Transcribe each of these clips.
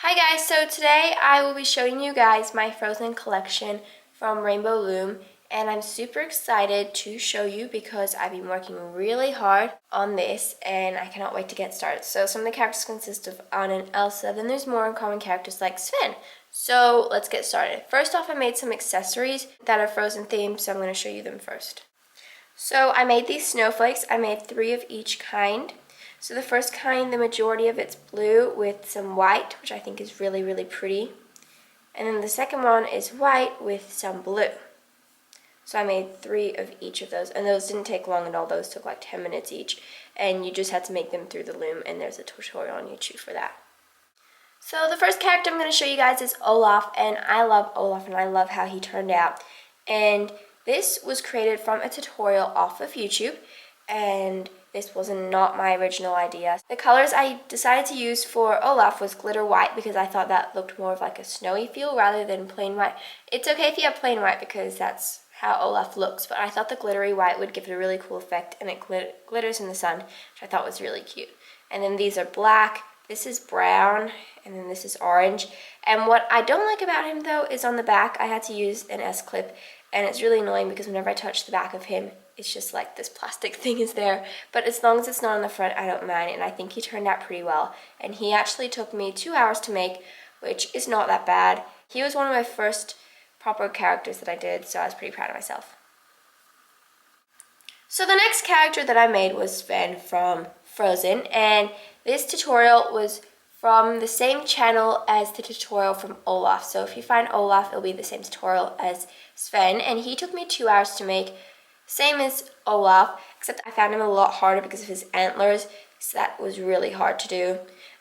Hi guys, so today I will be showing you guys my Frozen collection from Rainbow Loom, and I'm super excited to show you because I've been working really hard on this and I cannot wait to get started. So some of the characters consist of Anna and Elsa, then there's more uncommon characters like Sven. So let's get started. First off, I made some accessories that are Frozen themed, so I'm going to show you them first. So I made these snowflakes. I made 3 of each kind. So the first kind, the majority of it's blue with some white, which I think is really, really pretty. And then the second one is white with some blue. So I made 3 of each of those, and those didn't take long at all. Those took like 10 minutes each, and you just had to make them through the loom, and there's a tutorial on YouTube for that. So the first character I'm going to show you guys is Olaf, and I love Olaf, and I love how he turned out. And this was created from a tutorial off of YouTube, and this was not my original idea. The colors I decided to use for Olaf was glitter white because I thought that looked more of like a snowy feel rather than plain white. It's okay if you have plain white because that's how Olaf looks, but I thought the glittery white would give it a really cool effect, and it glitters in the sun, which I thought was really cute. And then these are black, this is brown, and then this is orange. And what I don't like about him though is on the back I had to use an S-clip, and it's really annoying because whenever I touch the back of him, it's just like this plastic thing is there. But as long as it's not on the front, I don't mind, and I think he turned out pretty well. And he actually took me 2 hours to make, which is not that bad. He was one of my first proper characters that I did, so I was pretty proud of myself. So the next character that I made was Sven from Frozen, and this tutorial was from the same channel as the tutorial from Olaf. So if you find Olaf, it'll be the same tutorial as Sven, and he took me 2 hours to make. Same as Olaf, except I found him a lot harder because of his antlers, so that was really hard to do.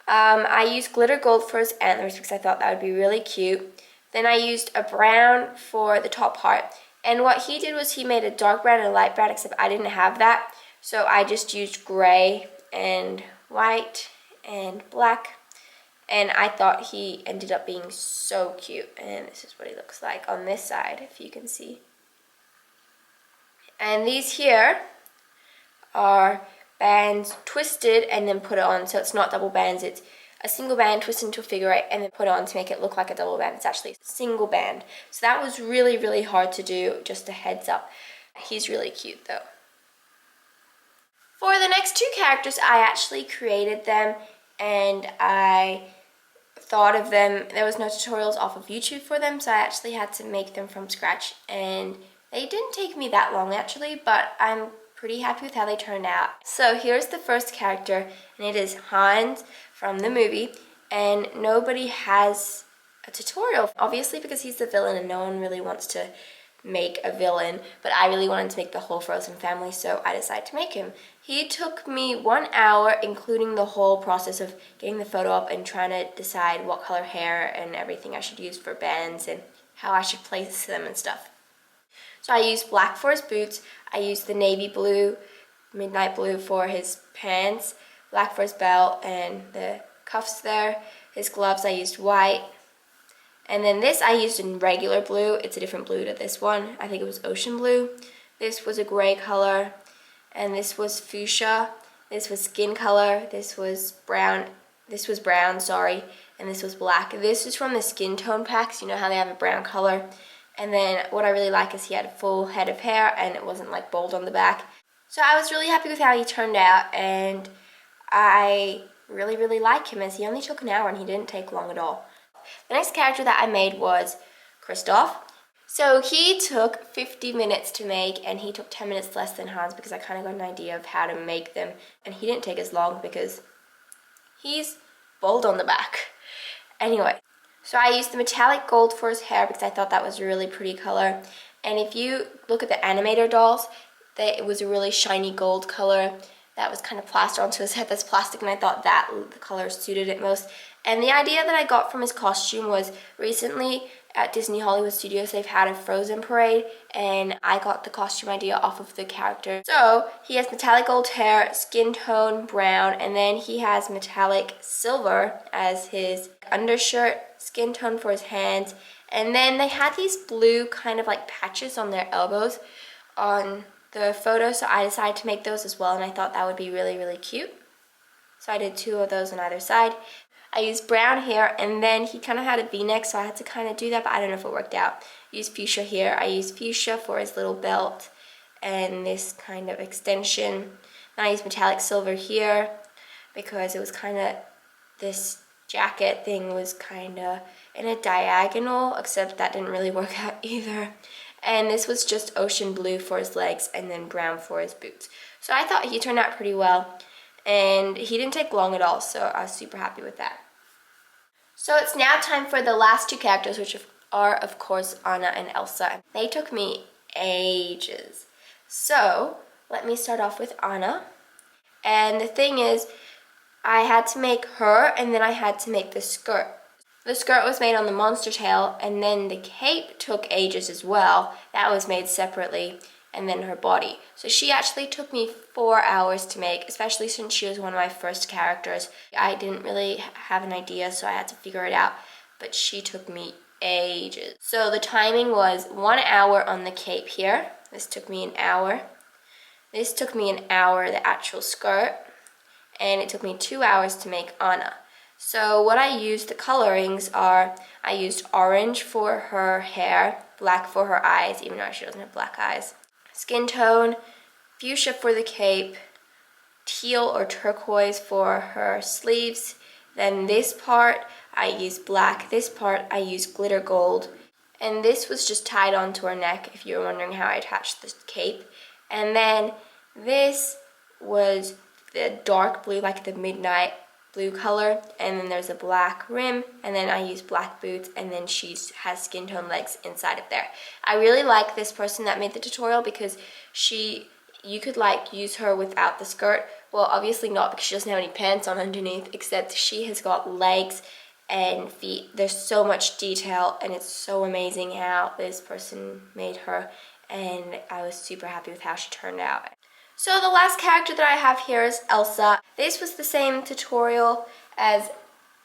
I used glitter gold for his antlers because I thought that would be really cute. Then I used a brown for the top part, and what he did was he made a dark brown and a light brown, except I didn't have that, so I just used gray and white and black, and I thought he ended up being so cute. And this is what he looks like on this side, if you can see. And these here are bands twisted and then put it on, so it's not double bands, it's a single band twisted into a figure eight and then put it on to make it look like a double band. It's actually a single band. So that was really, really hard to do, just a heads up. He's really cute though. For the next 2 characters, I actually created them and I thought of them. There was no tutorials off of YouTube for them, so I actually had to make them from scratch, and they didn't take me that long actually, but I'm pretty happy with how they turned out. So here's the first character, and it is Hans from the movie, and nobody has a tutorial, obviously because he's the villain and no one really wants to make a villain, but I really wanted to make the whole Frozen family, so I decided to make him. He took me 1 hour, including the whole process of getting the photo up and trying to decide what color hair and everything I should use for bands and how I should place them and stuff. So I used black for his boots, I used the navy blue, midnight blue for his pants, black for his belt and the cuffs there. His gloves I used white. And then this I used in regular blue. It's a different blue to this one. I think it was ocean blue. This was a gray color. And this was fuchsia. This was skin color. This was brown. This was brown, sorry. And this was black. This is from the skin tone packs. You know how they have a brown color. And then what I really like is he had a full head of hair and it wasn't like bald on the back. So I was really happy with how he turned out, and I really, really like him, as he only took an hour and he didn't take long at all. The next character that I made was Kristoff. So he took 50 minutes to make, and he took 10 minutes less than Hans because I kind of got an idea of how to make them, and he didn't take as long because he's bald on the back. Anyway, so I used the metallic gold for his hair because I thought that was a really pretty color. And if you look at the animator dolls, it was a really shiny gold color that was kind of plastered onto his head. That's plastic, and I thought that the color suited it most. And the idea that I got from his costume was recently at Disney Hollywood Studios they've had a Frozen parade, and I got the costume idea off of the character. So he has metallic gold hair, skin tone brown, and then he has metallic silver as his undershirt, skin tone for his hands, and then they had these blue kind of like patches on their elbows on the photo, so I decided to make those as well, and I thought that would be really, really cute. So I did 2 of those on either side. I used brown here, and then he kind of had a v-neck, so I had to kind of do that, but I don't know if it worked out. I used fuchsia here. I used fuchsia for his little belt and this kind of extension. Then I used metallic silver here because it was kind of, this jacket thing was kind of in a diagonal, except that didn't really work out either. And this was just ocean blue for his legs and then brown for his boots. So I thought he turned out pretty well, and he didn't take long at all, so I was super happy with that. So it's now time for the last two characters, which are of course Anna and Elsa. They took me ages. So let me start off with Anna. And the thing is, I had to make her, and then I had to make the skirt. The skirt was made on the monster tail, and then the cape took ages as well. That was made separately, and then her body. So she actually took me 4 hours to make, especially since she was one of my first characters. I didn't really have an idea, so I had to figure it out, but she took me ages. So the timing was 1 hour on the cape here. This took me an hour. This took me an hour, the actual skirt, and it took me 2 hours to make Anna. So what I used, the colorings are, I used orange for her hair, black for her eyes, even though she doesn't have black eyes, skin tone, fuchsia for the cape, teal or turquoise for her sleeves. Then this part, I used black. This part, I used glitter gold. And this was just tied onto her neck, if you were wondering how I attached this cape. And then this was the dark blue, like the midnight blue color, and then there's a black rim, and then I use black boots, and then she has skin tone legs inside of there. I really like this person that made the tutorial because you could like use her without the skirt. Well, obviously not, because she doesn't have any pants on underneath, except she has got legs and feet. There's so much detail, and it's so amazing how this person made her, and I was super happy with how she turned out. So the last character that I have here is Elsa. This was the same tutorial as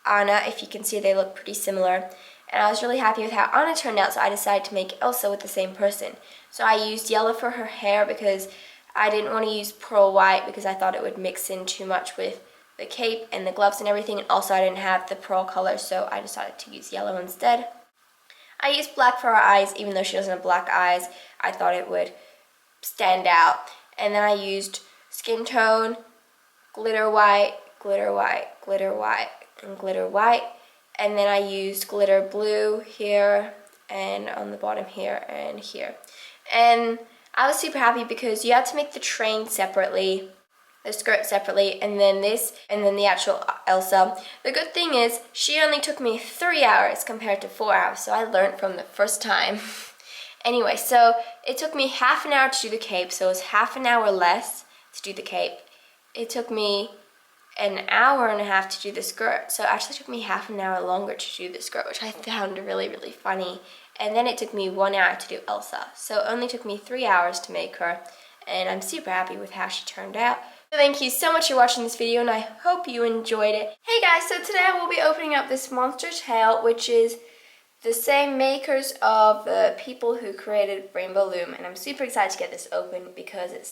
Anna. If you can see, they look pretty similar. And I was really happy with how Anna turned out, so I decided to make Elsa with the same person. So I used yellow for her hair because I didn't want to use pearl white because I thought it would mix in too much with the cape and the gloves and everything. And also I didn't have the pearl color, so I decided to use yellow instead. I used black for her eyes, even though she doesn't have black eyes. I thought it would stand out. And then I used skin tone, glitter white, glitter white, glitter white, and glitter white. And then I used glitter blue here and on the bottom here and here. And I was super happy because you had to make the train separately, the skirt separately, and then this, and then the actual Elsa. The good thing is she only took me 3 hours compared to 4 hours, so I learned from the first time. Anyway, so it took me half an hour to do the cape, so it was half an hour less to do the cape. It took me an hour and a half to do the skirt, so it actually took me half an hour longer to do the skirt, which I found really, really funny. And then it took me 1 hour to do Elsa, so it only took me 3 hours to make her, and I'm super happy with how she turned out. So thank you so much for watching this video, and I hope you enjoyed it. Hey guys, so today I will be opening up this monster tail, which is the same makers of the people who created Rainbow Loom, and I'm super excited to get this open because it's